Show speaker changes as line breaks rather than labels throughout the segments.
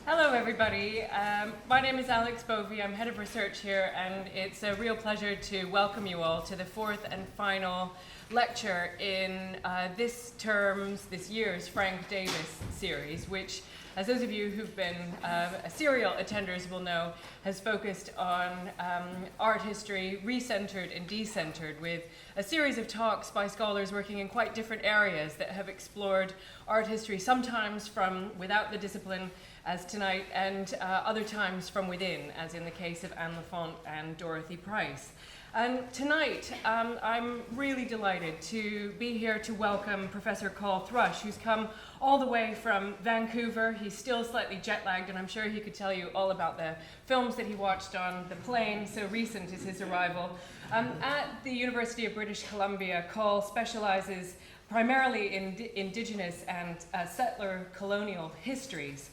Hello, everybody. My name is Alex Bovey. I'm head of research here, and it's a real pleasure to welcome you all to the fourth and final lecture in this year's Frank Davis series, which, as those of you who've been serial attenders will know, has focused on art history, recentered and decentered, with a series of talks by scholars working in quite different areas that have explored art history, sometimes from without the discipline, as tonight, and other times from within, as in the case of Anne Lafont and Dorothy Price. And tonight, I'm really delighted to be here to welcome Professor Courtauld Thrush, who's come all the way from Vancouver. He's still slightly jet-lagged, and I'm sure he could tell you all about the films that he watched on the plane, so recent is his arrival. At the University of British Columbia, Courtauld specializes primarily in Indigenous and settler colonial histories.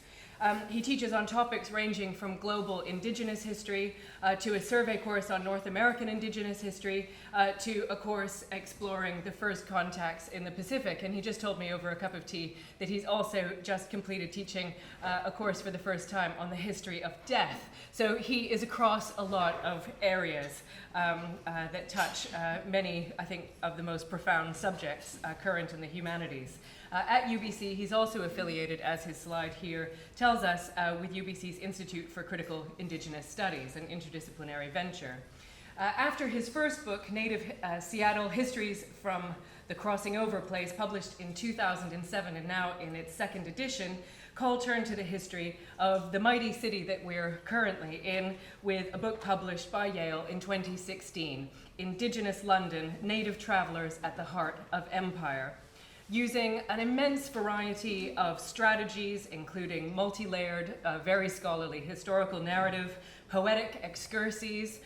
He teaches on topics ranging from global Indigenous history to a survey course on North American Indigenous history to a course exploring the first contacts in the Pacific. And he just told me over a cup of tea that he's also just completed teaching a course for the first time on the history of death. So he is across a lot of areas that touch many, I think, of the most profound subjects current in the humanities. At UBC, he's also affiliated, as his slide here tells us, with UBC's Institute for Critical Indigenous Studies, an interdisciplinary venture. After his first book, Native Seattle Histories from the Crossing Over Place, published in 2007 and now in its second edition, Courtauld turned to the history of the mighty city that we're currently in with a book published by Yale in 2016, Indigenous London, Native Travelers at the Heart of Empire. Using an immense variety of strategies, including multi-layered, very scholarly historical narrative, poetic excurses,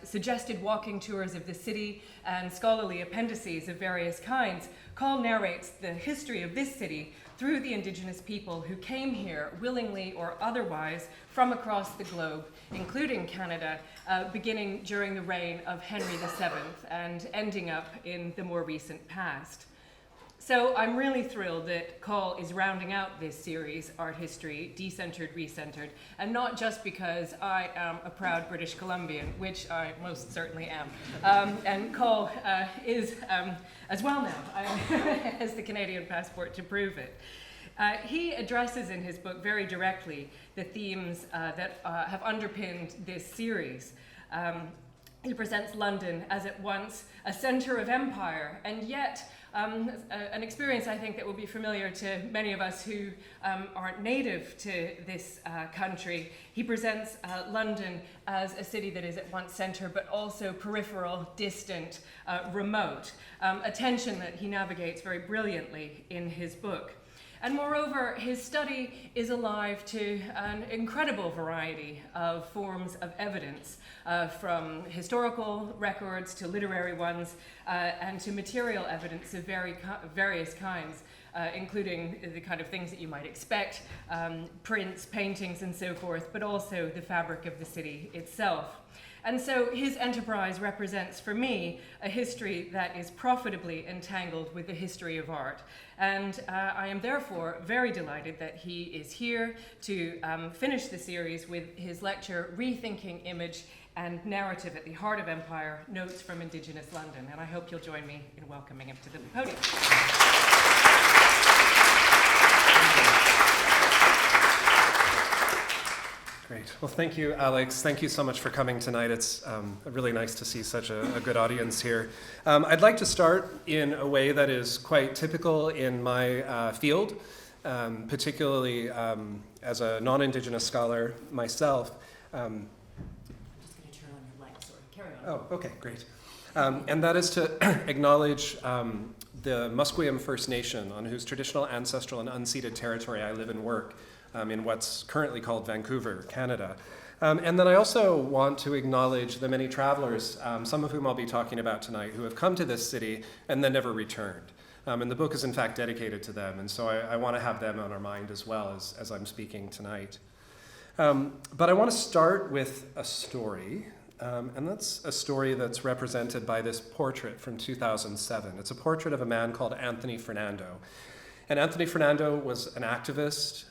suggested walking tours of the city, and scholarly appendices of various kinds, Courtauld narrates the history of this city through the Indigenous people who came here willingly or otherwise from across the globe, including Canada, beginning during the reign of Henry VII and ending up in the more recent past. So I'm really thrilled that Courtauld is rounding out this series, Art History, Decentered, Recentered, and not just because I am a proud British Columbian, which I most certainly am. And Courtauld is as well now, has the Canadian passport to prove it. He addresses in his book very directly the themes that have underpinned this series. He presents London as at once a center of empire, and yet an experience I think that will be familiar to many of us who aren't native to this country. He presents London as a city that is at once center but also peripheral, distant, remote, a tension that he navigates very brilliantly in his book. And moreover, his study is alive to an incredible variety of forms of evidence, from historical records to literary ones, and to material evidence of various kinds, including the kind of things that you might expect, prints, paintings, and so forth, but also the fabric of the city itself. And so his enterprise represents, for me, a history that is profitably entangled with the history of art. And I am therefore very delighted that he is here to finish the series with his lecture, Rethinking Image and Narrative at the Heart of Empire, Notes from Indigenous London. And I hope you'll join me in welcoming him to the podium.
Great. Well, thank you, Alex. Thank you so much for coming tonight. It's really nice to see such a good audience here. I'd like to start in a way that is quite typical in my field, particularly as a non-Indigenous scholar myself.
Just going to turn on your light, sorry. Carry on.
Oh, okay, great. And that is to acknowledge the Musqueam First Nation, on whose traditional, ancestral, and unceded territory I live and work. In what's currently called Vancouver, Canada. And then I also want to acknowledge the many travelers, some of whom I'll be talking about tonight, who have come to this city and then never returned. And the book is in fact dedicated to them, and so I want to have them on our mind as well as I'm speaking tonight. But I want to start with a story, and that's a story that's represented by this portrait from 2007. It's a portrait of a man called Anthony Fernando. And Anthony Fernando was an activist,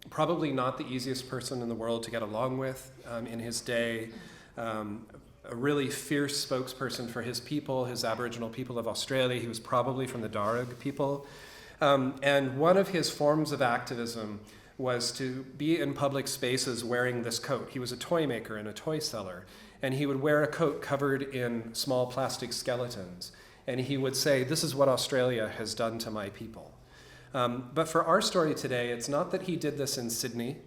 probably not the easiest person in the world to get along with in his day, a really fierce spokesperson for his people, his Aboriginal people of Australia. He was probably from the Darug people. And one of his forms of activism was to be in public spaces wearing this coat. He was a toy maker and a toy seller, and he would wear a coat covered in small plastic skeletons. And he would say, "This is what Australia has done to my people." But for our story today, it's not that he did this in Sydney,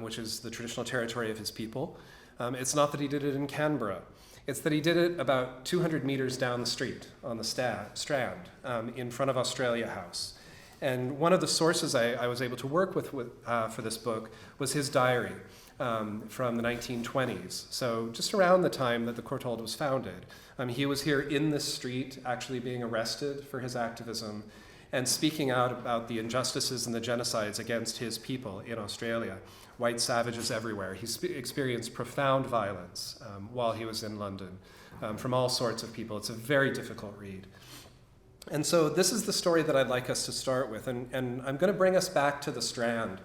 which is the traditional territory of his people. It's not that he did it in Canberra. It's that he did it about 200 meters down the street on the Strand in front of Australia House. And one of the sources I was able to work with for this book was his diary from the 1920s. So just around the time that the Courtauld was founded. He was here in this street, actually being arrested for his activism and speaking out about the injustices and the genocides against his people in Australia. White savages everywhere. He experienced profound violence while he was in London from all sorts of people. It's a very difficult read. And so this is the story that I'd like us to start with. And I'm going to bring us back to the Strand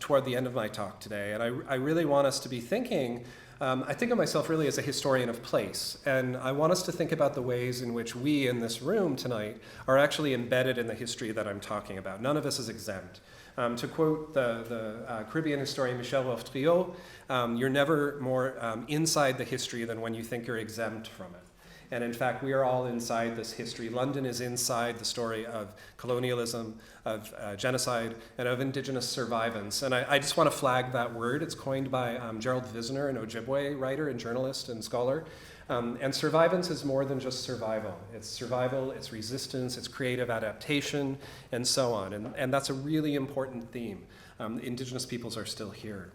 toward the end of my talk today. And I really want us to be thinking, I think of myself really as a historian of place. And I want us to think about the ways in which we in this room tonight are actually embedded in the history that I'm talking about. None of us is exempt. To quote the Caribbean historian Michel Wolf-Triot, you're never more inside the history than when you think you're exempt from it. And in fact, we are all inside this history. London is inside the story of colonialism, of genocide, and of Indigenous survivance. And I just want to flag that word. It's coined by Gerald Visner, an Ojibwe writer and journalist and scholar. And survivance is more than just survival. It's survival, it's resistance, it's creative adaptation, and so on. And that's a really important theme. Indigenous peoples are still here.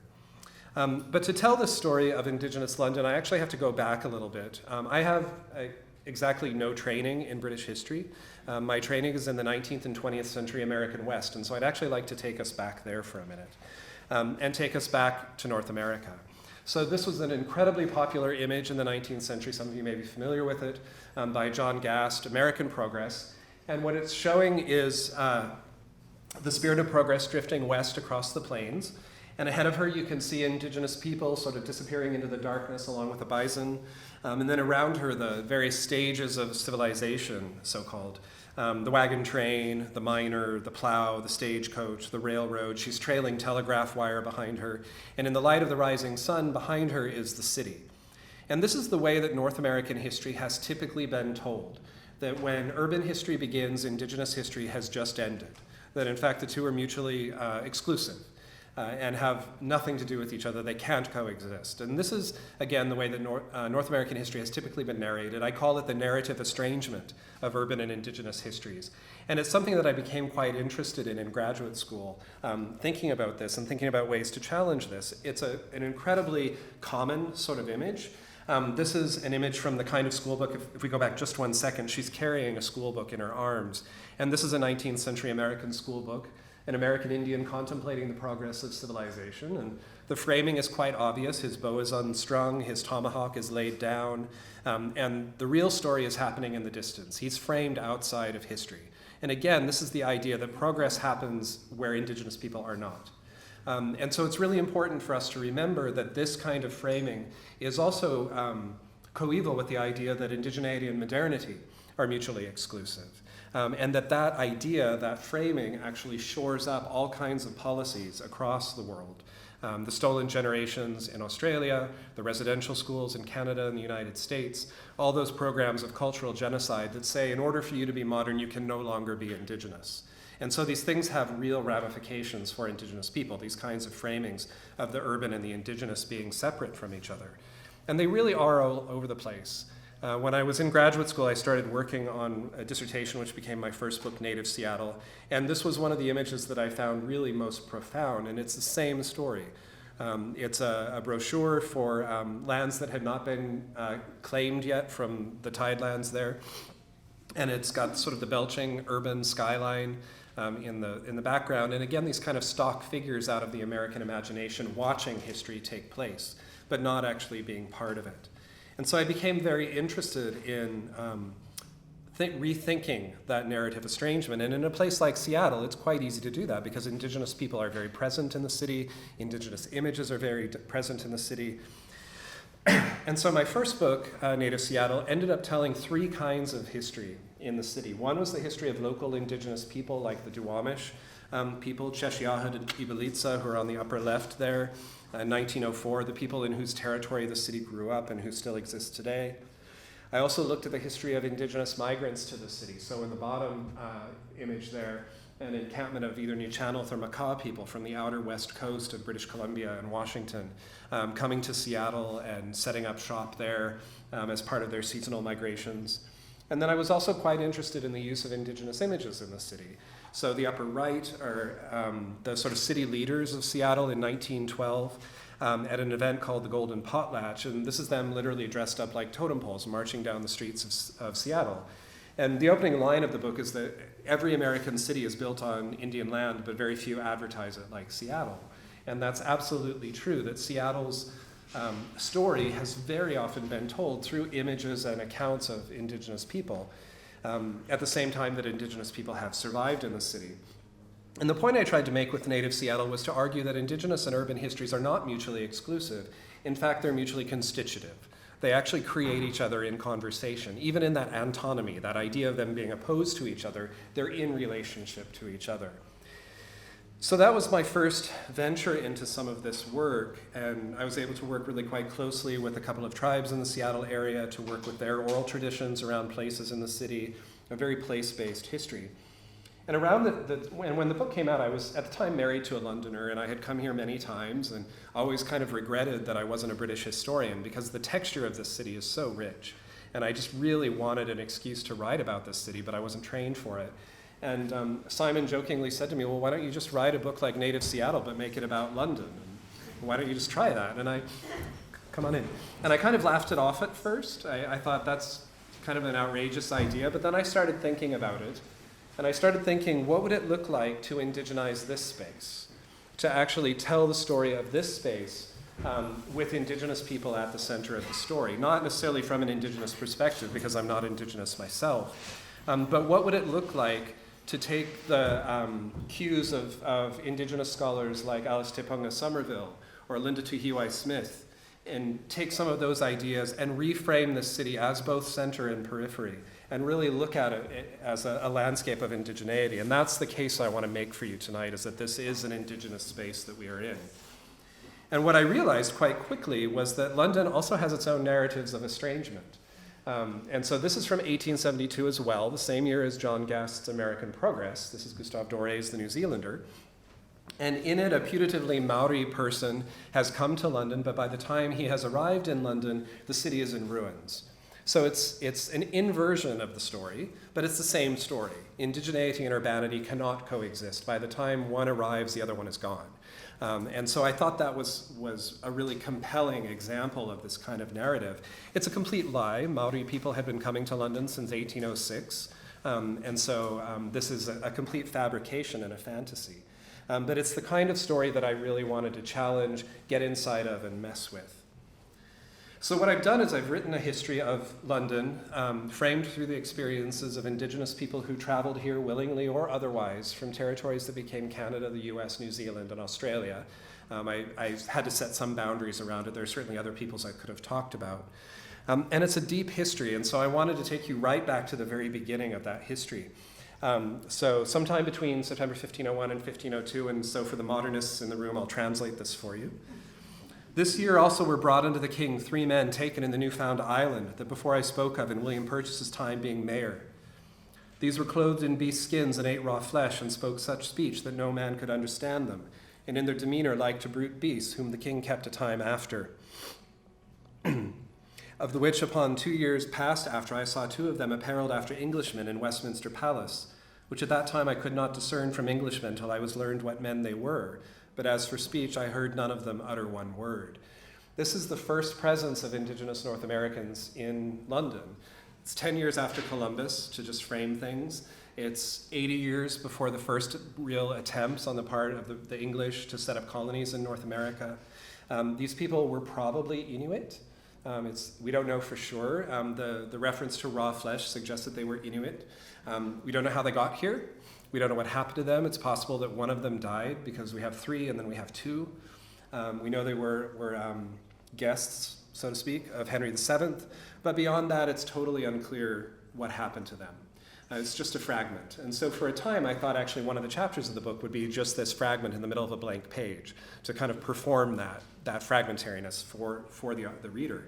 But to tell the story of Indigenous London, I actually have to go back a little bit. I have exactly no training in British history. My training is in the 19th and 20th century American West, and so I'd actually like to take us back there for a minute and take us back to North America. So this was an incredibly popular image in the 19th century. Some of you may be familiar with it, by John Gast, American Progress. And what it's showing is the spirit of progress drifting west across the plains. And ahead of her, you can see Indigenous people sort of disappearing into the darkness along with the bison. And then around her, the various stages of civilization, so-called. The wagon train, the miner, the plow, the stagecoach, the railroad. She's trailing telegraph wire behind her. And in the light of the rising sun, behind her is the city. And this is the way that North American history has typically been told. That when urban history begins, Indigenous history has just ended. That in fact, the two are mutually exclusive. And have nothing to do with each other. They can't coexist. And this is, again, the way that North American history has typically been narrated. I call it the narrative estrangement of urban and Indigenous histories. And it's something that I became quite interested in graduate school, thinking about this and thinking about ways to challenge this. It's an incredibly common sort of image. This is an image from the kind of school book, if we go back just 1 second, she's carrying a school book in her arms. And this is a 19th century American school book. An American Indian contemplating the progress of civilization. And the framing is quite obvious. His bow is unstrung, his tomahawk is laid down, and the real story is happening in the distance. He's framed outside of history. And again, this is the idea that progress happens where Indigenous people are not. And so it's really important for us to remember that this kind of framing is also coeval with the idea that indigeneity and modernity are mutually exclusive. And that idea, that framing, actually shores up all kinds of policies across the world. The stolen generations in Australia, the residential schools in Canada and the United States, all those programs of cultural genocide that say in order for you to be modern, you can no longer be Indigenous. And so these things have real ramifications for Indigenous people, these kinds of framings of the urban and the Indigenous being separate from each other. And they really are all over the place. When I was in graduate school, I started working on a dissertation which became my first book, Native Seattle. And this was one of the images that I found really most profound, and it's the same story. It's a brochure for lands that had not been claimed yet from the tidelands there. And it's got sort of the belching urban skyline in the background. And again, these kind of stock figures out of the American imagination watching history take place, but not actually being part of it. And so I became very interested in rethinking that narrative estrangement. And in a place like Seattle, it's quite easy to do that because Indigenous people are very present in the city, Indigenous images are very present in the city. And so my first book, Native Seattle, ended up telling three kinds of history in the city. One was the history of local Indigenous people like the Duwamish people, Cheshiahad and Ibalitsa, who are on the upper left there, 1904, the people in whose territory the city grew up and who still exist today. I also looked at the history of Indigenous migrants to the city. So in the bottom image there, an encampment of either Nuu-chah-nulth or Makah people from the outer west coast of British Columbia and Washington coming to Seattle and setting up shop there as part of their seasonal migrations. And then I was also quite interested in the use of Indigenous images in the city. So the upper right are the sort of city leaders of Seattle in 1912 at an event called the Golden Potlatch. And this is them literally dressed up like totem poles marching down the streets of Seattle. And the opening line of the book is that every American city is built on Indian land, but very few advertise it like Seattle. And that's absolutely true, that Seattle's story has very often been told through images and accounts of Indigenous people, at the same time that Indigenous people have survived in the city. And the point I tried to make with Native Seattle was to argue that Indigenous and urban histories are not mutually exclusive. In fact, they're mutually constitutive. They actually create each other in conversation. Even in that antinomy, that idea of them being opposed to each other, they're in relationship to each other. So that was my first venture into some of this work, and I was able to work really quite closely with a couple of tribes in the Seattle area to work with their oral traditions around places in the city, a very place-based history. And around when the book came out, I was at the time married to a Londoner, and I had come here many times and always kind of regretted that I wasn't a British historian because the texture of this city is so rich. And I just really wanted an excuse to write about this city, but I wasn't trained for it. And Simon jokingly said to me, well, why don't you just write a book like Native Seattle, but make it about London? And why don't you just try that? And come on in. And I kind of laughed it off at first. I thought that's kind of an outrageous idea, but then I started thinking about it. And I started thinking, what would it look like to indigenize this space? To actually tell the story of this space with Indigenous people at the center of the story. Not necessarily from an Indigenous perspective, because I'm not Indigenous myself. But what would it look like to take the cues of Indigenous scholars like Alice Tepunga Somerville or Linda Tuhiwai Smith and take some of those ideas and reframe the city as both center and periphery and really look at it as a landscape of indigeneity. And that's the case I want to make for you tonight, is that this is an Indigenous space that we are in. And what I realized quite quickly was that London also has its own narratives of estrangement. And so this is from 1872 as well, the same year as John Gast's American Progress. This is Gustave Doré's The New Zealander. And in it, a putatively Maori person has come to London, but by the time he has arrived in London, the city is in ruins. So it's an inversion of the story, but it's the same story. Indigeneity and urbanity cannot coexist. By the time one arrives, the other one is gone. And so I thought that was a really compelling example of this kind of narrative. It's a complete lie. Maori people had been coming to London since 1806. And so this is a complete fabrication and a fantasy. But it's the kind of story that I really wanted to challenge, get inside of, and mess with. So what I've done is I've written a history of London, framed through the experiences of Indigenous people who traveled here willingly or otherwise from territories that became Canada, the US, New Zealand, and Australia. I had to set some boundaries around it. There are certainly other peoples I could have talked about. And it's a deep history, and so I wanted to take you right back to the very beginning of that history. So sometime between September 1501 and 1502, and so for the modernists in the room, I'll translate this for you. This year also were brought unto the king 3 men taken in the Newfound Island that before I spoke of in William Purchas's time being mayor. These were clothed in beast skins and ate raw flesh and spoke such speech that no man could understand them, and in their demeanor like to brute beasts, whom the king kept a time after. Of the which upon 2 years past after I saw 2 of them apparelled after Englishmen in Westminster Palace, which at that time I could not discern from Englishmen till I was learned what men they were. But as for speech, I heard none of them utter one word. This is the first presence of Indigenous North Americans in London. It's 10 years after Columbus, to just frame things. It's 80 years before the first real attempts on the part of the English to set up colonies in North America. These people were probably Inuit. We don't know for sure. The reference to raw flesh suggests that they were Inuit. We don't know how they got here. We don't know what happened to them. It's possible that one of them died because we have 3 and then we have 2. We know they were guests, so to speak, of Henry VII. But beyond that, it's totally unclear what happened to them. It's just a fragment. And so for a time, I thought actually one of the chapters of the book would be just this fragment in the middle of a blank page to kind of perform that fragmentariness for the reader.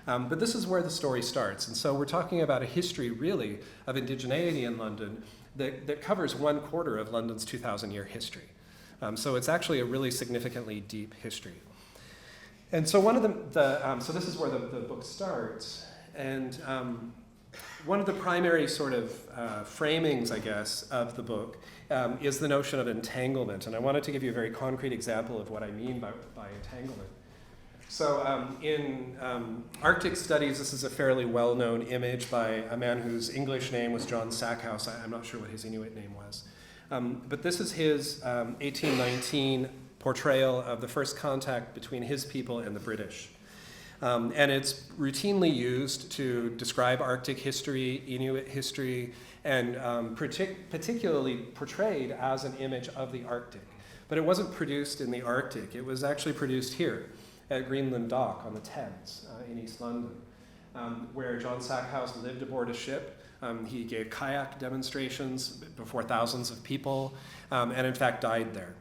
But this is where the story starts. And so we're talking about a history, really, of indigeneity in London that covers 1/4 of London's 2,000-year history. So it's actually a really significantly deep history. And so so this is where the book starts. And one of the primary sort of framings, I guess, of the book is the notion of entanglement. And I wanted to give you a very concrete example of what I mean by entanglement. So in Arctic studies, this is a fairly well-known image by a man whose English name was John Sackhouse. I'm not sure what his Inuit name was. But this is his 1819 portrayal of the first contact between his people and the British. And it's routinely used to describe Arctic history, Inuit history, and particularly portrayed as an image of the Arctic. But it wasn't produced in the Arctic. It was actually produced here at Greenland Dock on the Thames in East London, where John Sackhouse lived aboard a ship. He gave kayak demonstrations before thousands of people, and in fact died there.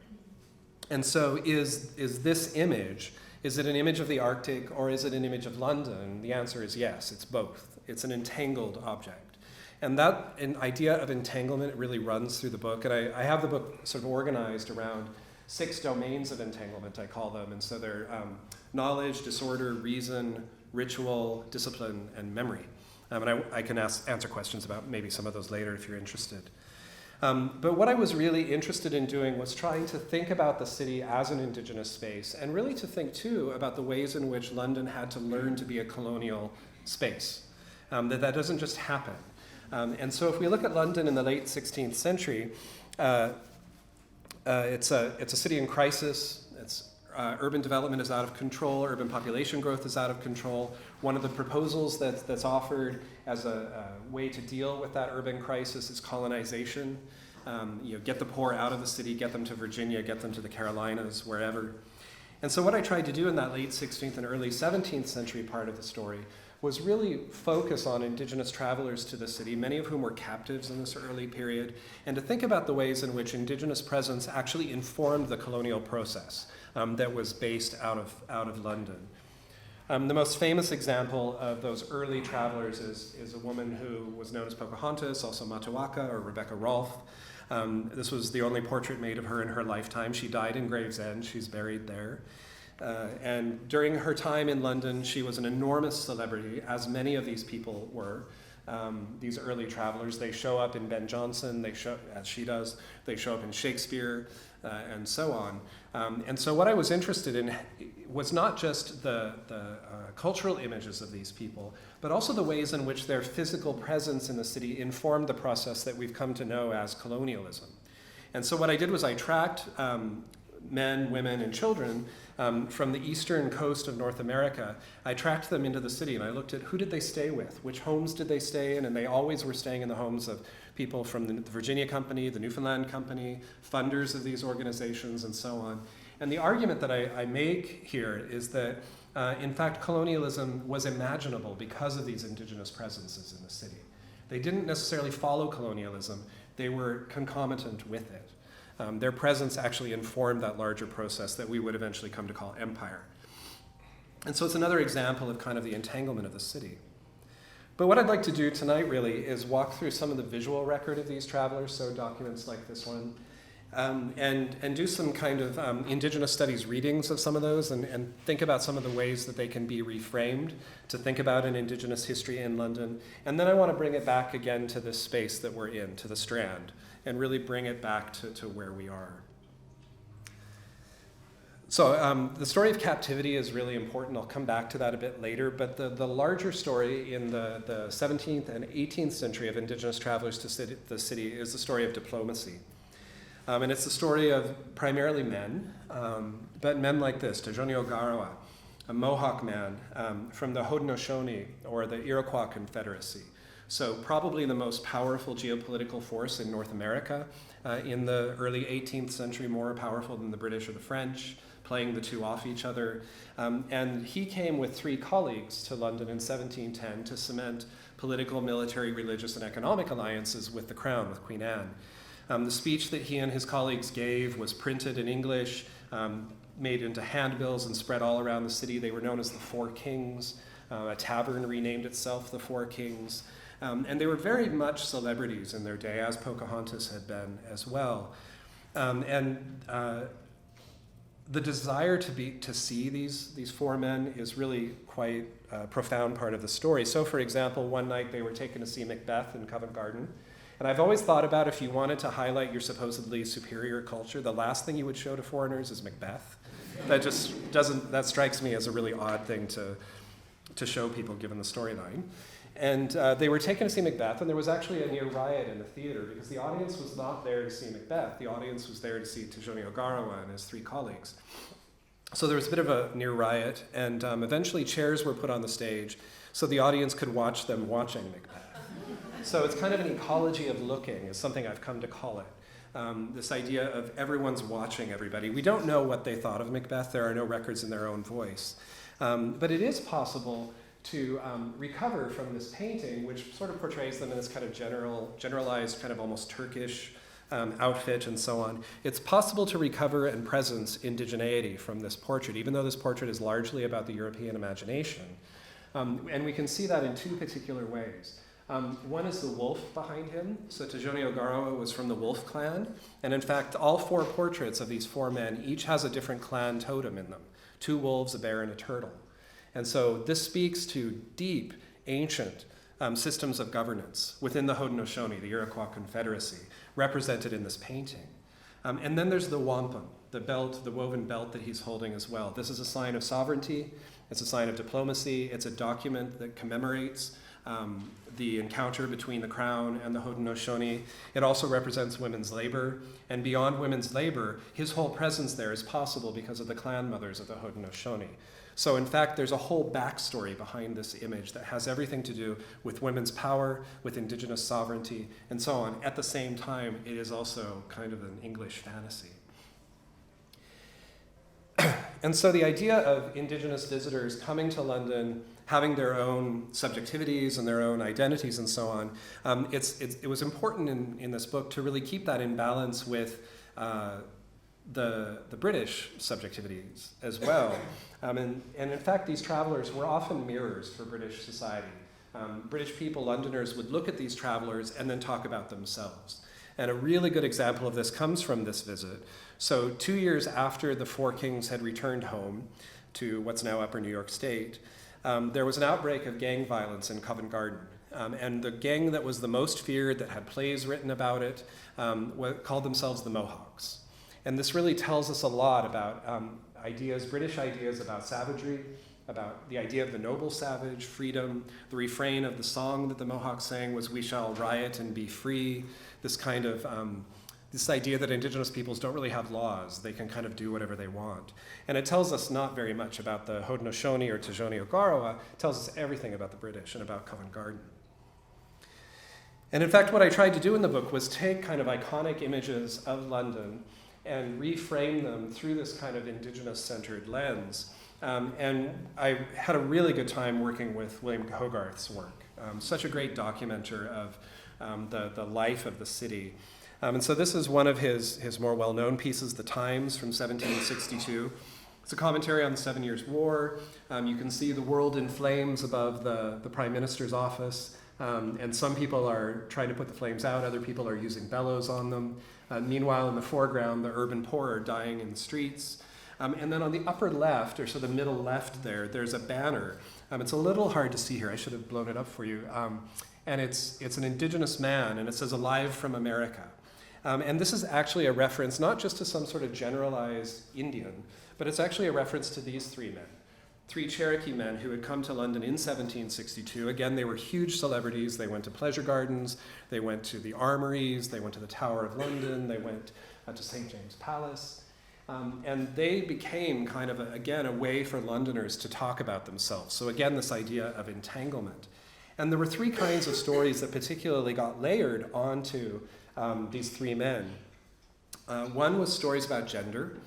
And so is this image, is it an image of the Arctic or is it an image of London? The answer is yes, it's both. It's an entangled object. And that idea of entanglement really runs through the book. And I have the book sort of organized around 6 domains of entanglement, I call them. And so they're knowledge, disorder, reason, ritual, discipline, and memory. And I can answer questions about maybe some of those later if you're interested. But what I was really interested in doing was trying to think about the city as an indigenous space, and really to think too about the ways in which London had to learn to be a colonial space, that doesn't just happen. And so if we look at London in the late 16th century, it's a city in crisis. Urban development is out of control. Urban population growth is out of control. One of the proposals that's offered as a way to deal with that urban crisis is colonization. Get the poor out of the city, get them to Virginia, get them to the Carolinas, wherever. And so what I tried to do in that late 16th and early 17th century part of the story was really focus on indigenous travelers to the city, many of whom were captives in this early period, and to think about the ways in which indigenous presence actually informed the colonial process that was based out of London. The most famous example of those early travelers is a woman who was known as Pocahontas, also Matuaka or Rebecca Rolfe. This was the only portrait made of her in her lifetime. She died in Gravesend. She's buried there. And during her time in London, she was an enormous celebrity, as many of these people were. These early travelers, they show up in Ben Jonson, as she does, they show up in Shakespeare, and so on. And so what I was interested in was not just the cultural images of these people, but also the ways in which their physical presence in the city informed the process that we've come to know as colonialism. And so what I did was I tracked men, women, and children from the eastern coast of North America. I tracked them into the city and I looked at who did they stay with, which homes did they stay in, and they always were staying in the homes of people from the Virginia Company, the Newfoundland Company, funders of these organizations, and so on. And the argument that I make here is that, in fact, colonialism was imaginable because of these indigenous presences in the city. They didn't necessarily follow colonialism, they were concomitant with it. Their presence actually informed that larger process that we would eventually come to call empire. And so it's another example of kind of the entanglement of the city. But what I'd like to do tonight really is walk through some of the visual record of these travelers, so documents like this one, and do some kind of Indigenous studies readings of some of those and think about some of the ways that they can be reframed to think about an Indigenous history in London. And then I want to bring it back again to this space that we're in, to the Strand, and really bring it back to where we are. So the story of captivity is really important. I'll come back to that a bit later, but the larger story in the 17th and 18th century of Indigenous travelers to the city is the story of diplomacy. And it's the story of primarily men, but men like this, Tejonio Garawa, a Mohawk man from the Haudenosaunee, or the Iroquois Confederacy. So probably the most powerful geopolitical force in North America in the early 18th century, more powerful than the British or the French, playing the two off each other. And he came with 3 colleagues to London in 1710 to cement political, military, religious, and economic alliances with the crown, with Queen Anne. The speech that he and his colleagues gave was printed in English, made into handbills and spread all around the city. They were known as the Four Kings. A tavern renamed itself the Four Kings. And they were very much celebrities in their day, as Pocahontas had been as well. The desire to see these 4 men is really quite a profound part of the story. So, for example, one night they were taken to see Macbeth in Covent Garden. And I've always thought about, if you wanted to highlight your supposedly superior culture, the last thing you would show to foreigners is Macbeth. That strikes me as a really odd thing to show people given the storyline. And they were taken to see Macbeth, and there was actually a near riot in the theater because the audience was not there to see Macbeth. The audience was there to see Tijoni Ogarewa and his 3 colleagues. So there was a bit of a near riot, and eventually chairs were put on the stage so the audience could watch them watching Macbeth. So it's kind of an ecology of looking, is something I've come to call it. This idea of everyone's watching everybody. We don't know what they thought of Macbeth. There are no records in their own voice. But it is possible to recover from this painting, which sort of portrays them in this kind of generalized, kind of almost Turkish outfit and so on. It's possible to recover and presence indigeneity from this portrait, even though this portrait is largely about the European imagination. And we can see that in 2 particular ways. One is the wolf behind him. So Tijoni Ogarewa was from the Wolf clan. And in fact, all 4 portraits of these 4 men each has a different clan totem in them. 2 wolves, a bear, and a turtle. And so this speaks to deep, ancient systems of governance within the Haudenosaunee, the Iroquois Confederacy, represented in this painting. And then there's the wampum, the belt, the woven belt that he's holding as well. This is a sign of sovereignty. It's a sign of diplomacy. It's a document that commemorates the encounter between the crown and the Haudenosaunee. It also represents women's labor. And beyond women's labor, his whole presence there is possible because of the clan mothers of the Haudenosaunee. So in fact, there's a whole backstory behind this image that has everything to do with women's power, with indigenous sovereignty, and so on. At the same time, it is also kind of an English fantasy. And so the idea of indigenous visitors coming to London, having their own subjectivities and their own identities and so on, it was important in this book to really keep that in balance with the British subjectivities as well. And in fact, these travelers were often mirrors for British society. British people, Londoners, would look at these travelers and then talk about themselves. And a really good example of this comes from this visit. So 2 years after the 4 kings had returned home to what's now Upper New York State, there was an outbreak of gang violence in Covent Garden. And the gang that was the most feared, that had plays written about it, called themselves the Mohawks. And this really tells us a lot about British ideas about savagery, about the idea of the noble savage, freedom. The refrain of the song that the Mohawks sang was, "We shall riot and be free." This kind of, this idea that indigenous peoples don't really have laws. They can kind of do whatever they want. And it tells us not very much about the Haudenosaunee or Tijoni Ogarewa. It tells us everything about the British and about Covent Garden. And in fact, what I tried to do in the book was take kind of iconic images of London and reframe them through this kind of indigenous-centered lens. And I had a really good time working with William Hogarth's work. Such a great documenter of the life of the city. And so this is one of his more well-known pieces, The Times from 1762. It's a commentary on the 7 Years' War. You can see the world in flames above the Prime Minister's office. And some people are trying to put the flames out, other people are using bellows on them. Meanwhile, in the foreground, the urban poor are dying in the streets. And then on the upper left, or so the middle left there's a banner. It's a little hard to see here. I should have blown it up for you. And it's an indigenous man, and it says, "Alive from America." And this is actually a reference not just to some sort of generalized Indian, but it's actually a reference to these 3 men. 3 Cherokee men who had come to London in 1762. Again, they were huge celebrities. They went to pleasure gardens, they went to the armories, they went to the Tower of London, they went to St. James Palace. And they became kind of, again, a way for Londoners to talk about themselves. So again, this idea of entanglement. And there were three kinds of stories that particularly got layered onto these three men. One was stories about gender.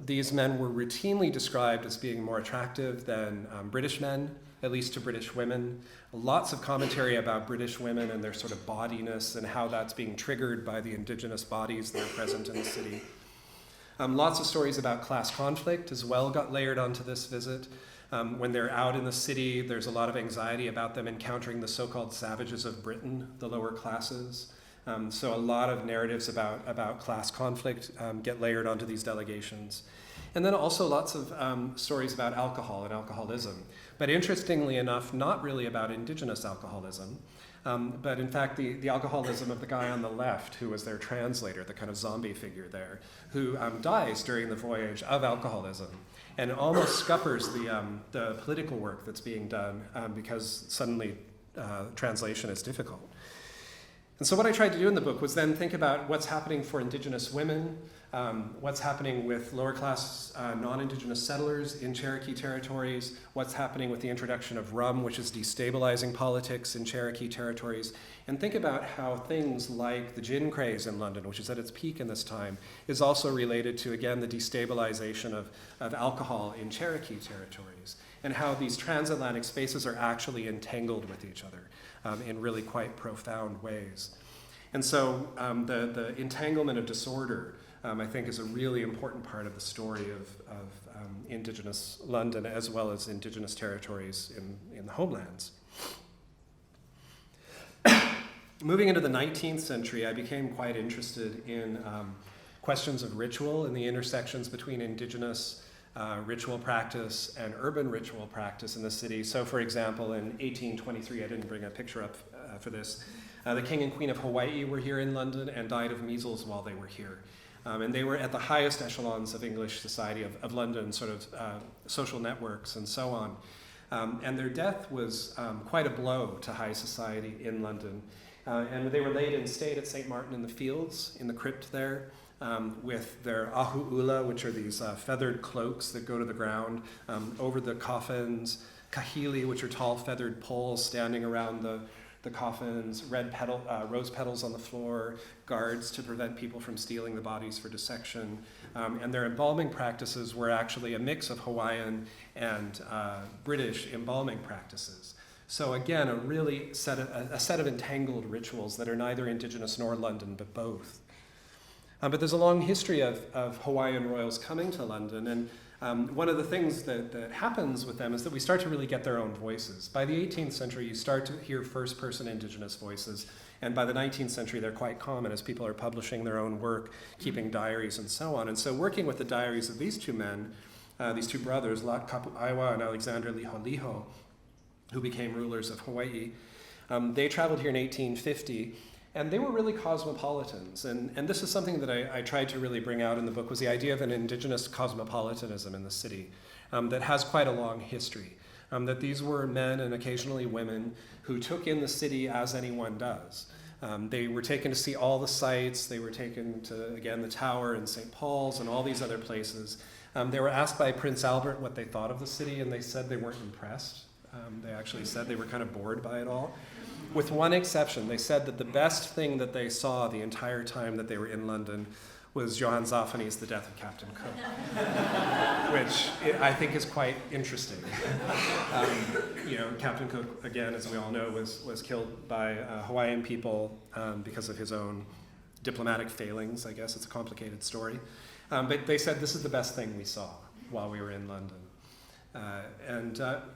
These men were routinely described as being more attractive than British men, at least to British women. Lots of commentary about British women and their sort of bodiness and how that's being triggered by the indigenous bodies that are present in the city. Lots of stories about class conflict as well got layered onto this visit. When they're out in the city, there's a lot of anxiety about them encountering the so-called savages of Britain, the lower classes. So a lot of narratives about class conflict get layered onto these delegations. And then also lots of stories about alcohol and alcoholism. But interestingly enough, not really about indigenous alcoholism, but in fact the alcoholism of the guy on the left, who was their translator, the kind of zombie figure there, who dies during the voyage of alcoholism and almost scuppers the political work that's being done because suddenly translation is difficult. And so what I tried to do in the book was then think about what's happening for indigenous women, what's happening with lower class non-indigenous settlers in Cherokee territories, what's happening with the introduction of rum, which is destabilizing politics in Cherokee territories, and think about how things like the gin craze in London, which is at its peak in this time, is also related to, again, the destabilization of alcohol in Cherokee territories, and how these transatlantic spaces are actually entangled with each other in really quite profound ways. And so the entanglement of disorder, I think, is a really important part of the story of Indigenous London as well as Indigenous territories in the homelands. Moving into the 19th century, I became quite interested in questions of ritual and the intersections between Indigenous ritual practice and urban ritual practice in the city. So, for example, in 1823, I didn't bring a picture up for this, the King and Queen of Hawaii were here in London and died of measles while they were here. And they were at the highest echelons of English society, of London, sort of social networks and so on. And their death was quite a blow to high society in London. And they were laid in state at St. Martin in the Fields, in the crypt there, with their ahu'ula, which are these feathered cloaks that go to the ground, over the coffins, kahili, which are tall feathered poles standing around the coffins, rose petals on the floor, guards to prevent people from stealing the bodies for dissection. And their embalming practices were actually a mix of Hawaiian and British embalming practices. So again, a set of entangled rituals that are neither Indigenous nor London, but both. But there's a long history of Hawaiian royals coming to London, and one of the things that happens with them is that we start to really get their own voices. By the 18th century, you start to hear first-person Indigenous voices, and by the 19th century, they're quite common as people are publishing their own work, keeping diaries, and so on. And so working with the diaries of these two men, these two brothers, Lot Kapuaiwa and Alexander Liholiho, who became rulers of Hawaii, they traveled here in 1850, and they were really cosmopolitans. And this is something that I tried to really bring out in the book, was the idea of an indigenous cosmopolitanism in the city that has quite a long history. That these were men and occasionally women who took in the city as anyone does. They were taken to see all the sights. They were taken to, again, the Tower and St. Paul's and all these other places. They were asked by Prince Albert what they thought of the city, and they said they weren't impressed. They actually said they were kind of bored by it all. With one exception, they said that the best thing that they saw the entire time that they were in London was Johann Zoffany's The Death of Captain Cook, which I think is quite interesting. Captain Cook, again, as we all know, was killed by Hawaiian people because of his own diplomatic failings. I guess it's a complicated story. But they said this is the best thing we saw while we were in London.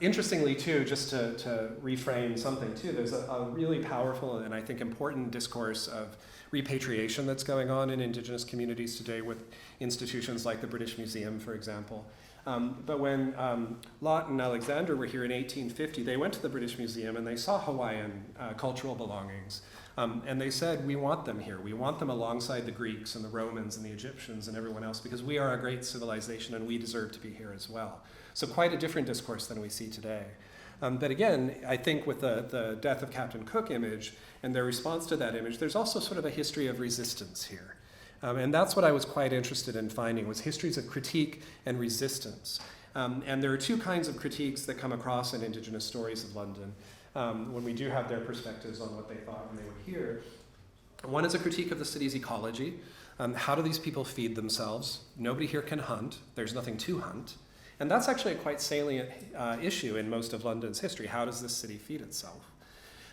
Interestingly, too, just to reframe something, too, there's a really powerful and I think important discourse of repatriation that's going on in Indigenous communities today with institutions like the British Museum, for example. But when Lot and Alexander were here in 1850, they went to the British Museum and they saw Hawaiian cultural belongings. And they said, we want them here. We want them alongside the Greeks and the Romans and the Egyptians and everyone else because we are a great civilization and we deserve to be here as well. So quite a different discourse than we see today. But again, I think with the Death of Captain Cook image and their response to that image, there's also sort of a history of resistance here. And that's what I was quite interested in finding, was histories of critique and resistance. And there are two kinds of critiques that come across in Indigenous stories of London when we do have their perspectives on what they thought when they were here. One is a critique of the city's ecology. How do these people feed themselves? Nobody here can hunt. There's nothing to hunt. And that's actually a quite salient issue in most of London's history. How does this city feed itself?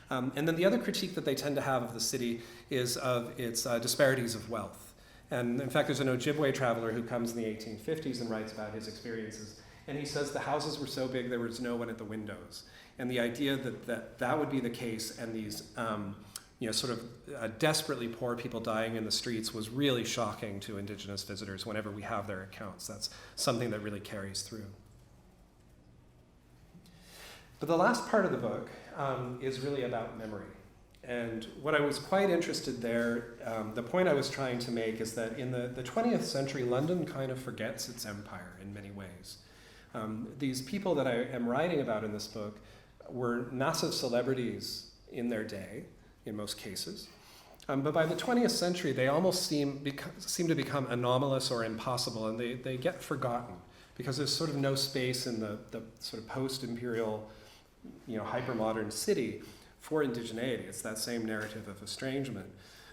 And then the other critique that they tend to have of the city is of its disparities of wealth. And in fact, there's an Ojibwe traveler who comes in the 1850s and writes about his experiences. And he says the houses were so big there was no one at the windows. And the idea that would be the case, and these sort of desperately poor people dying in the streets, was really shocking to Indigenous visitors whenever we have their accounts. That's something that really carries through. But the last part of the book is really about memory. And what I was quite interested there, the point I was trying to make is that in the 20th century, London kind of forgets its empire in many ways. These people that I am writing about in this book were massive celebrities in their day, in most cases. But by the 20th century, they almost seem to become anomalous or impossible, and they get forgotten because there's sort of no space in the sort of post-imperial, hyper-modern city for indigeneity. It's that same narrative of estrangement.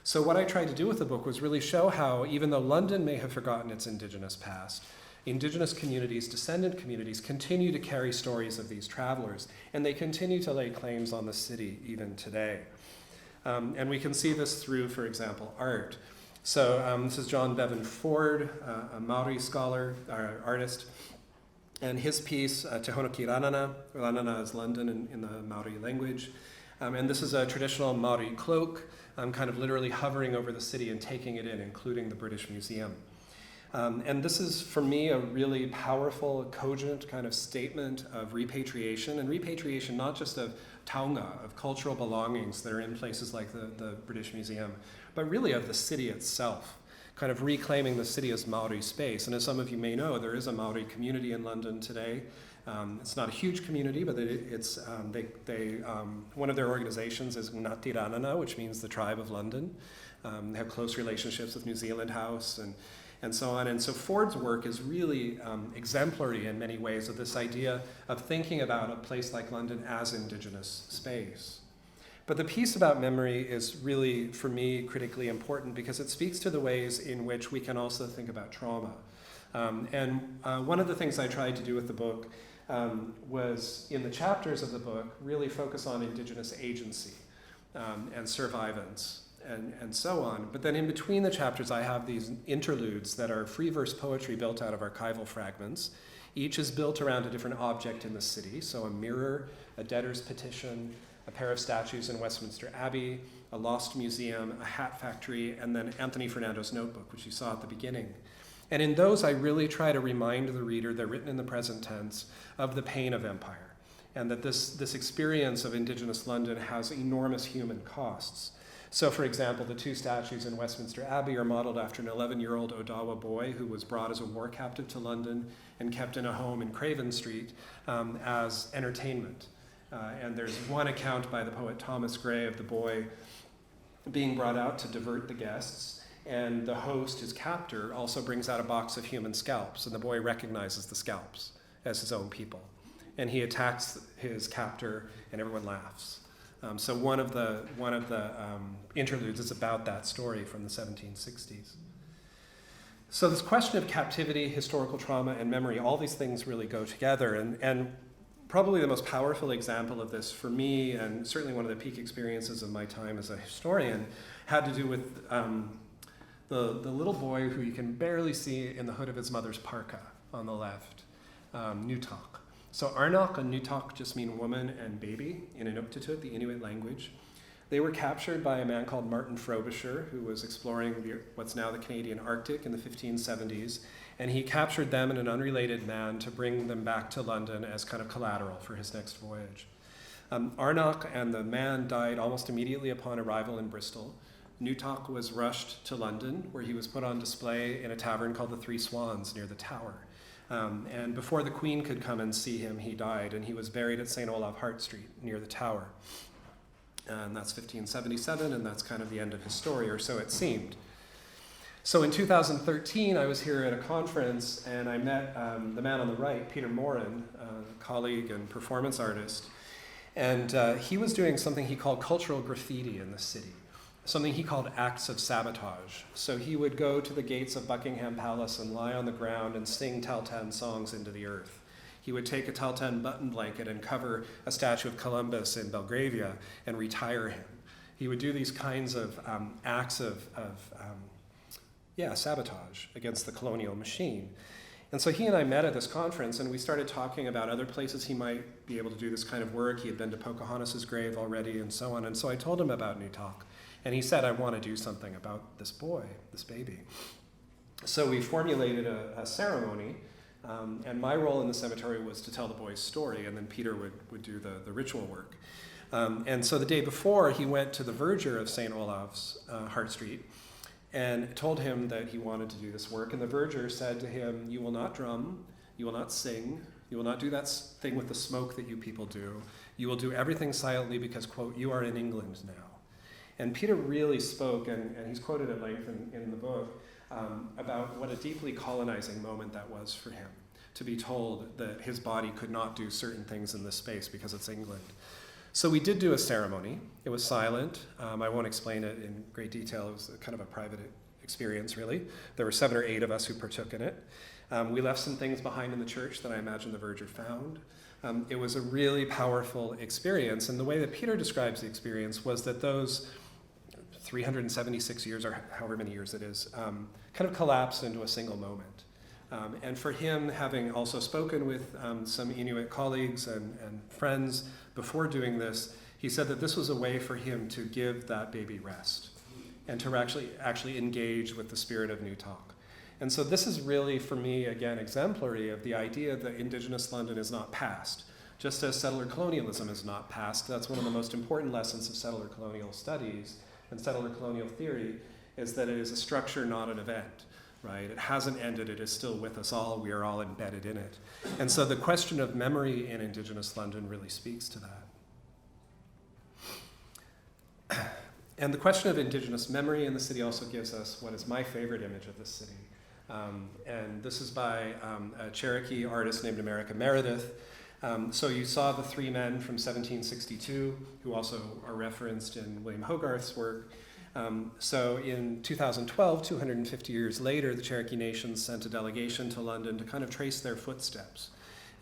So what I tried to do with the book was really show how, even though London may have forgotten its Indigenous past, Indigenous communities, descendant communities, continue to carry stories of these travelers, and they continue to lay claims on the city even today. And we can see this through, for example, art. So this is John Bevan Ford, a Maori scholar, artist, and his piece, Te Honoki Ranana. Ranana is London in the Maori language. And this is a traditional Maori cloak, kind of literally hovering over the city and taking it in, including the British Museum. And this is, for me, a really powerful, cogent kind of statement of repatriation, and repatriation not just of taonga, of cultural belongings that are in places like the British Museum, but really of the city itself, kind of reclaiming the city as Maori space. And as some of you may know, there is a Maori community in London today. It's not a huge community, but one of their organizations is Ngāti Ranana, which means the Tribe of London. They have close relationships with New Zealand House and so on. And so Ford's work is really exemplary in many ways of this idea of thinking about a place like London as Indigenous space. But the piece about memory is really, for me, critically important because it speaks to the ways in which we can also think about trauma. And one of the things I tried to do with the book was, in the chapters of the book, really focus on Indigenous agency and survivance and so on. But then in between the chapters, I have these interludes that are free verse poetry built out of archival fragments. Each is built around a different object in the city, so a mirror, a debtor's petition, a pair of statues in Westminster Abbey, a lost museum, a hat factory, and then Anthony Fernando's notebook, which you saw at the beginning. And in those, I really try to remind the reader, they're written in the present tense, of the pain of empire, and that this experience of Indigenous London has enormous human costs. So, for example, the two statues in Westminster Abbey are modeled after an 11-year-old Odawa boy who was brought as a war captive to London and kept in a home in Craven Street as entertainment. And there's one account by the poet Thomas Gray of the boy being brought out to divert the guests, and the host, his captor, also brings out a box of human scalps, and the boy recognizes the scalps as his own people. And he attacks his captor, and everyone laughs. So one of the interludes is about that story from the 1760s. So this question of captivity, historical trauma, and memory, all these things really go together. And probably the most powerful example of this for me, and certainly one of the peak experiences of my time as a historian, had to do with the little boy who you can barely see in the hood of his mother's parka on the left, Nutak. So Arnok and Nutak just mean woman and baby in Inuktitut, the Inuit language. They were captured by a man called Martin Frobisher, who was exploring what's now the Canadian Arctic in the 1570s, and he captured them and an unrelated man to bring them back to London as kind of collateral for his next voyage. Arnok and the man died almost immediately upon arrival in Bristol. Nutak was rushed to London, where he was put on display in a tavern called the Three Swans near the Tower. And before the Queen could come and see him, he died, and he was buried at St. Olave Hart Street near the Tower. And that's 1577, and that's kind of the end of his story, or so it seemed. So in 2013, I was here at a conference, and I met the man on the right, Peter Morin, a colleague and performance artist. And he was doing something he called cultural graffiti in the city, something he called acts of sabotage. So he would go to the gates of Buckingham Palace and lie on the ground and sing Tahltan songs into the earth. He would take a Tahltan button blanket and cover a statue of Columbus in Belgravia and retire him. He would do these kinds of acts of sabotage against the colonial machine. And so he and I met at this conference, and we started talking about other places he might be able to do this kind of work. He had been to Pocahontas' grave already and so on. And so I told him about Newtalk. And he said, I want to do something about this boy, this baby. So we formulated a ceremony, and my role in the cemetery was to tell the boy's story, and then Peter would do the ritual work. And so the day before, he went to the verger of St. Olaf's, Hart Street, and told him that he wanted to do this work. And the verger said to him, you will not drum, you will not sing, you will not do that thing with the smoke that you people do. You will do everything silently because, quote, you are in England now. And Peter really spoke, and he's quoted at length in the book, about what a deeply colonizing moment that was for him, to be told that his body could not do certain things in this space because it's England. So we did do a ceremony. It was silent. I won't explain it in great detail. It was kind of a private experience, really. There were 7 or 8 of us who partook in it. We left some things behind in the church that I imagine the verger found. It was a really powerful experience, and the way that Peter describes the experience was that those 376 years, or however many years it is, kind of collapsed into a single moment. And for him, having also spoken with some Inuit colleagues and friends before doing this, he said that this was a way for him to give that baby rest and to actually engage with the spirit of Newtalk. And so this is really, for me, again, exemplary of the idea that Indigenous London is not past. Just as settler colonialism is not past, that's one of the most important lessons of settler colonial studies and settler colonial theory, is that it is a structure, not an event. Right? It hasn't ended, it is still with us all, we are all embedded in it. And so the question of memory in Indigenous London really speaks to that. And the question of Indigenous memory in the city also gives us what is my favorite image of this city. And this is by a Cherokee artist named America Meredith. So you saw the 3 men from 1762, who also are referenced in William Hogarth's work. So in 2012, 250 years later, the Cherokee Nation sent a delegation to London to kind of trace their footsteps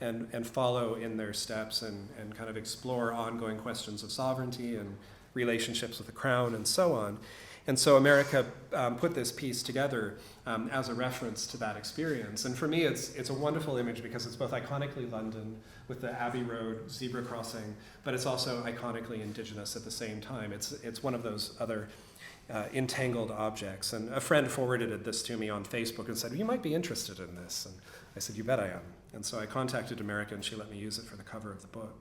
and follow in their steps and kind of explore ongoing questions of sovereignty and relationships with the crown and so on. And so America put this piece together as a reference to that experience. And for me, it's a wonderful image because it's both iconically London with the Abbey Road zebra crossing, but it's also iconically Indigenous at the same time. It's one of those other entangled objects. And a friend forwarded this to me on Facebook and said, you might be interested in this. And I said, you bet I am. And so I contacted America, and she let me use it for the cover of the book.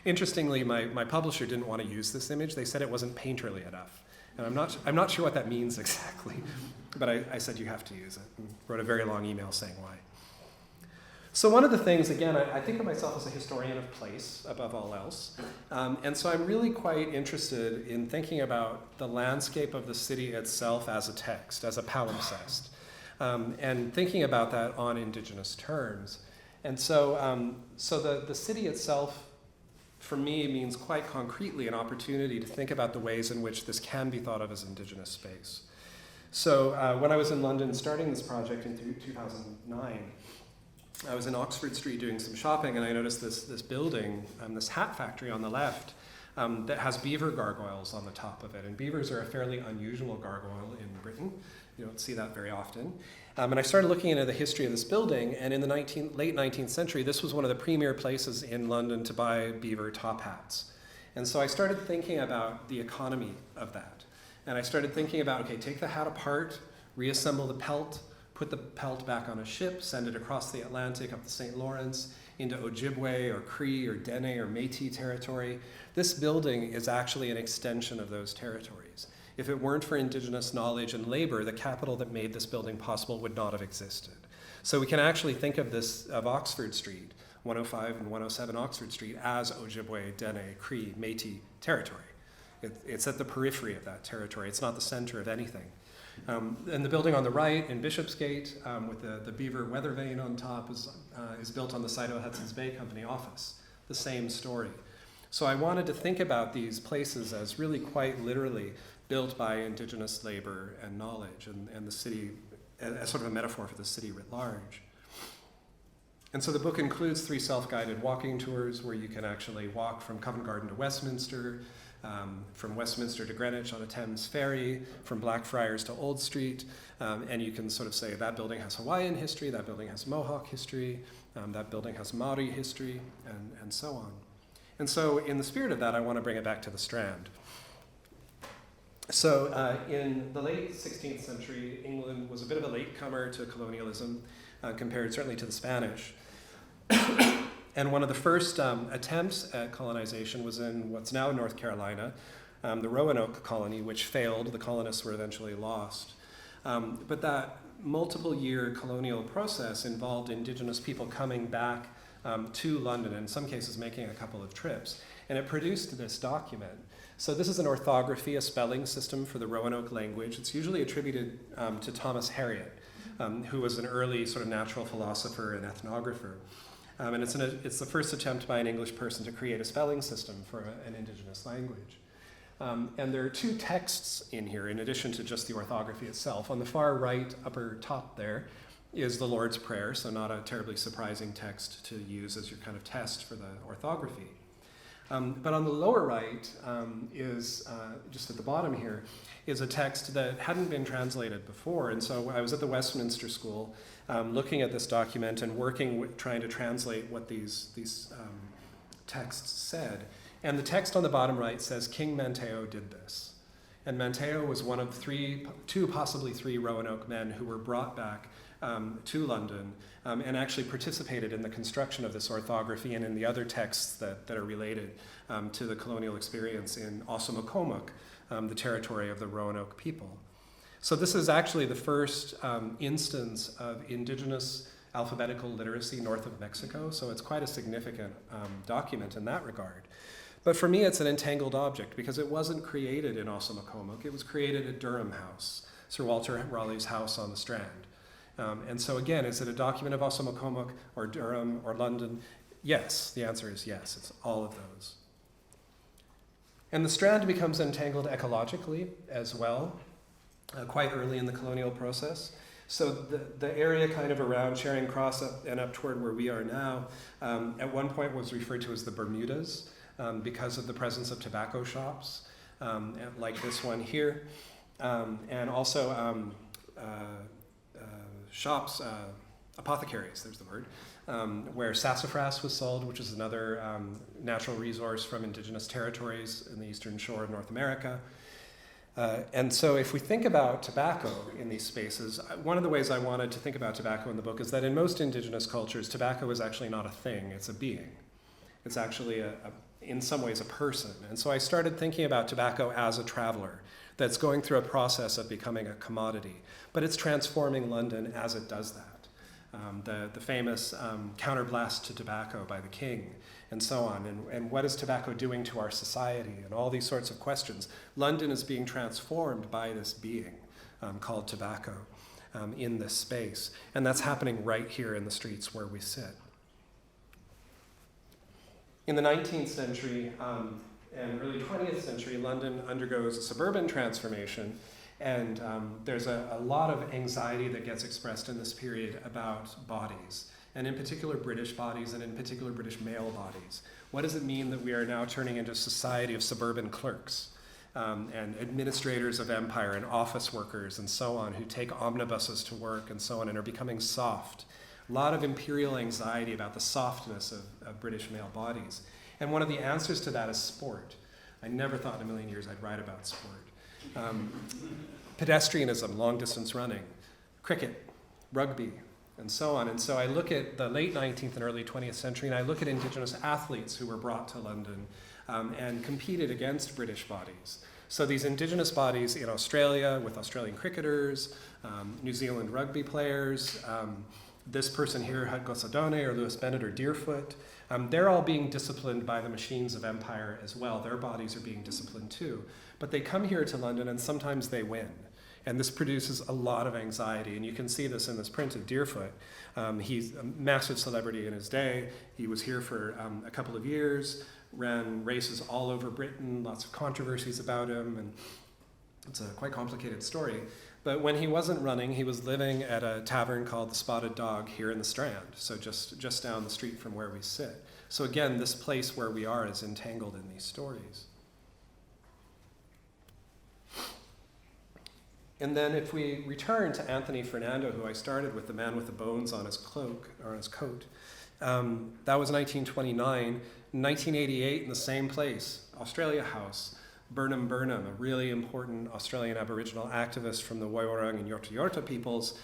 Interestingly, my publisher didn't want to use this image. They said it wasn't painterly enough. And I'm not sure what that means exactly, but I said you have to use it, and wrote a very long email saying why. So one of the things, again, I think of myself as a historian of place above all else. And so I'm really quite interested in thinking about the landscape of the city itself as a text, as a palimpsest, and thinking about that on Indigenous terms. And so, the city itself, for me, means quite concretely an opportunity to think about the ways in which this can be thought of as Indigenous space. So when I was in London starting this project in 2009, I was in Oxford Street doing some shopping, and I noticed this building, this hat factory on the left, that has beaver gargoyles on the top of it. And beavers are a fairly unusual gargoyle in Britain. You don't see that very often. And I started looking into the history of this building, and in the late 19th century, this was one of the premier places in London to buy beaver top hats. And so I started thinking about the economy of that. And I started thinking about, okay, take the hat apart, reassemble the pelt, put the pelt back on a ship, send it across the Atlantic up the St. Lawrence into Ojibwe or Cree or Dene or Métis territory. This building is actually an extension of those territories. If it weren't for Indigenous knowledge and labor, the capital that made this building possible would not have existed. So we can actually think of Oxford Street, 105 and 107 Oxford Street, as Ojibwe, Dene, Cree, Métis territory. It's at the periphery of that territory. It's not the center of anything. And the building on the right in Bishopsgate with the beaver weather vane on top is built on the site of Hudson's Bay Company office. The same story. So I wanted to think about these places as really quite literally built by Indigenous labor and knowledge, and the city as sort of a metaphor for the city writ large. And so the book includes 3 self-guided walking tours where you can actually walk from Covent Garden to Westminster, from Westminster to Greenwich on a Thames ferry, from Blackfriars to Old Street, and you can sort of say that building has Hawaiian history, that building has Mohawk history, that building has Maori history, and so on. And so in the spirit of that, I want to bring it back to the Strand. So in the late 16th century, England was a bit of a latecomer to colonialism, compared certainly to the Spanish. And one of the first attempts at colonization was in what's now North Carolina, the Roanoke colony, which failed. The colonists were eventually lost. But that multiple-year colonial process involved Indigenous people coming back to London, in some cases making a couple of trips. And it produced this document. So this is an orthography, a spelling system for the Roanoke language. It's usually attributed to Thomas Harriot, who was an early sort of natural philosopher and ethnographer. And it's the first attempt by an English person to create a spelling system for an Indigenous language. And there are 2 texts in here, in addition to just the orthography itself. On the far right, upper top there, is the Lord's Prayer, so not a terribly surprising text to use as your kind of test for the orthography. But on the lower right is, just at the bottom here, is a text that hadn't been translated before. And so I was at the Westminster School looking at this document and working trying to translate what these texts said. And the text on the bottom right says, King Manteo did this. And Manteo was one of 2, possibly 3 Roanoke men who were brought back to London and actually participated in the construction of this orthography and in the other texts that are related to the colonial experience in Osamocomoc, the territory of the Roanoke people. So this is actually the first instance of Indigenous alphabetical literacy north of Mexico, so it's quite a significant document in that regard. But for me, it's an entangled object because it wasn't created in Osamocomoc. It was created at Durham House, Sir Walter Raleigh's house on the Strand. And so again, is it a document of Osamocomoc or Durham or London? Yes, the answer is yes, it's all of those. And the Strand becomes entangled ecologically as well, quite early in the colonial process. So the area kind of around Charing Cross and up toward where we are now, at one point was referred to as the Bermudas because of the presence of tobacco shops, like this one here, and also shops, apothecaries, there's the word, where sassafras was sold, which is another natural resource from Indigenous territories in the eastern shore of North America. And so if we think about tobacco in these spaces, one of the ways I wanted to think about tobacco in the book is that in most Indigenous cultures, tobacco is actually not a thing, it's a being. It's actually, in some ways, a person. And so I started thinking about tobacco as a traveler that's going through a process of becoming a commodity, but it's transforming London as it does that. The famous counterblast to tobacco by the King, and so on, and what is tobacco doing to our society, and all these sorts of questions. London is being transformed by this being called tobacco in this space, and that's happening right here in the streets where we sit. In the 19th century and early 20th century, London undergoes a suburban transformation, and there's a lot of anxiety that gets expressed in this period about bodies, and in particular British bodies, and in particular British male bodies. What does it mean that we are now turning into a society of suburban clerks and administrators of empire and office workers and so on who take omnibuses to work and so on and are becoming soft? A lot of imperial anxiety about the softness of British male bodies. And one of the answers to that is sport. I never thought in a million years I'd write about sport. Pedestrianism, long distance running, cricket, rugby, and so on. And so I look at the late 19th and early 20th century, and I look at Indigenous athletes who were brought to London and competed against British bodies. So these Indigenous bodies in Australia with Australian cricketers, New Zealand rugby players, this person here, Hudgosadone or Lewis Bennett or Deerfoot, they're all being disciplined by the machines of empire as well. Their bodies are being disciplined too. But they come here to London and sometimes they win. And this produces a lot of anxiety, and you can see this in this print of Deerfoot. He's a massive celebrity in his day. He was here for a couple of years, ran races all over Britain, lots of controversies about him, and it's a quite complicated story. But when he wasn't running, he was living at a tavern called the Spotted Dog here in the Strand, so just down the street from where we sit. So again, this place where we are is entangled in these stories. And then if we return to Anthony Fernando, who I started with, the man with the bones on his cloak, or on his coat, that was 1929. 1988, in the same place, Australia House, Burnham Burnham, a really important Australian Aboriginal activist from the Woiwurrung and Yorta Yorta peoples,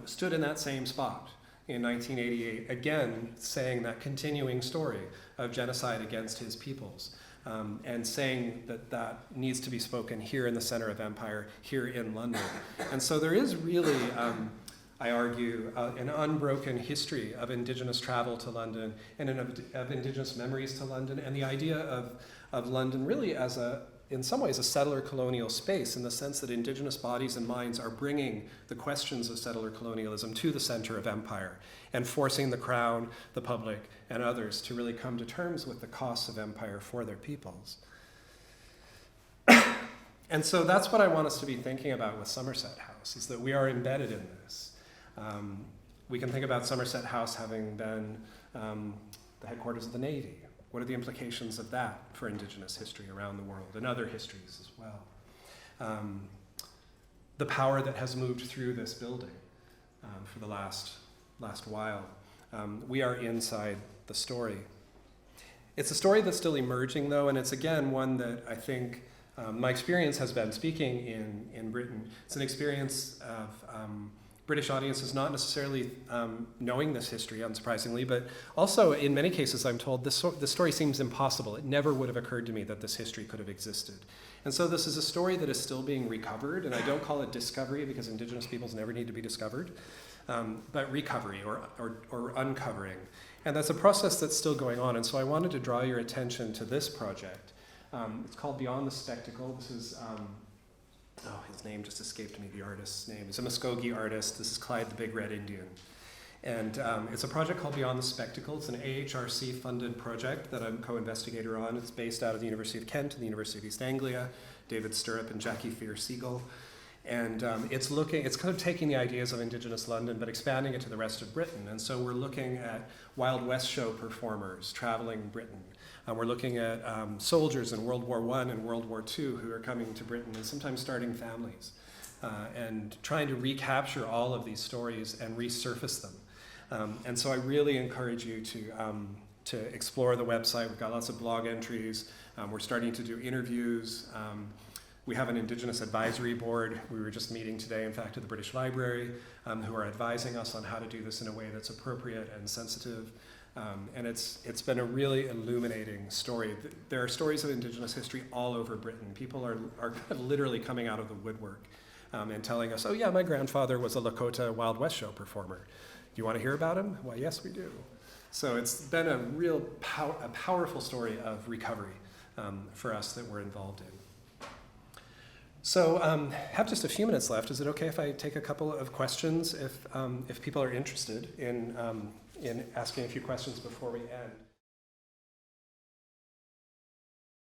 stood in that same spot in 1988, again saying that continuing story of genocide against his peoples. And saying that that needs to be spoken here in the center of empire, here in London. And so there is really, I argue, an unbroken history of Indigenous travel to London and of Indigenous memories to London, and the idea of London really as in some ways, a settler colonial space, in the sense that Indigenous bodies and minds are bringing the questions of settler colonialism to the center of empire and forcing the crown, the public, and others to really come to terms with the costs of empire for their peoples. And so that's what I want us to be thinking about with Somerset House, is that we are embedded in this. We can think about Somerset House having been the headquarters of the Navy. What are the implications of that for Indigenous history around the world and other histories as well? The power that has moved through this building for the last while. We are inside the story. It's a story that's still emerging, though, and it's again one that I think my experience has been speaking in Britain. It's an experience of British audiences not necessarily knowing this history, unsurprisingly, but also in many cases I'm told this story seems impossible. It never would have occurred to me that this history could have existed. And so this is a story that is still being recovered, and I don't call it discovery because Indigenous peoples never need to be discovered, but recovery or uncovering. And that's a process that's still going on, and so I wanted to draw your attention to this project. It's called Beyond the Spectacle. This is his name just escaped me, the artist's name. He's a Muskogee artist. This is Clyde the Big Red Indian. And it's a project called Beyond the Spectacle. It's an AHRC-funded project that I'm co-investigator on. It's based out of the University of Kent and the University of East Anglia, David Stirrup and Jackie Fear-Siegel. And it's kind of taking the ideas of Indigenous London, but expanding it to the rest of Britain. And so we're looking at Wild West show performers traveling Britain. We're looking at soldiers in World War I and World War II who are coming to Britain and sometimes starting families and trying to recapture all of these stories and resurface them. And so I really encourage you to explore the website. We've got lots of blog entries. We're starting to do interviews. We have an Indigenous advisory board. We were just meeting today, in fact, at the British Library, who are advising us on how to do this in a way that's appropriate and sensitive. And it's been a really illuminating story. There are stories of Indigenous history all over Britain. People are kind of literally coming out of the woodwork and telling us, oh yeah, my grandfather was a Lakota Wild West show performer. Do you want to hear about him? Well, yes, we do. So it's been a real powerful story of recovery for us that we're involved in. So have just a few minutes left. Is it okay if I take a couple of questions if people are interested in asking a few questions before we end?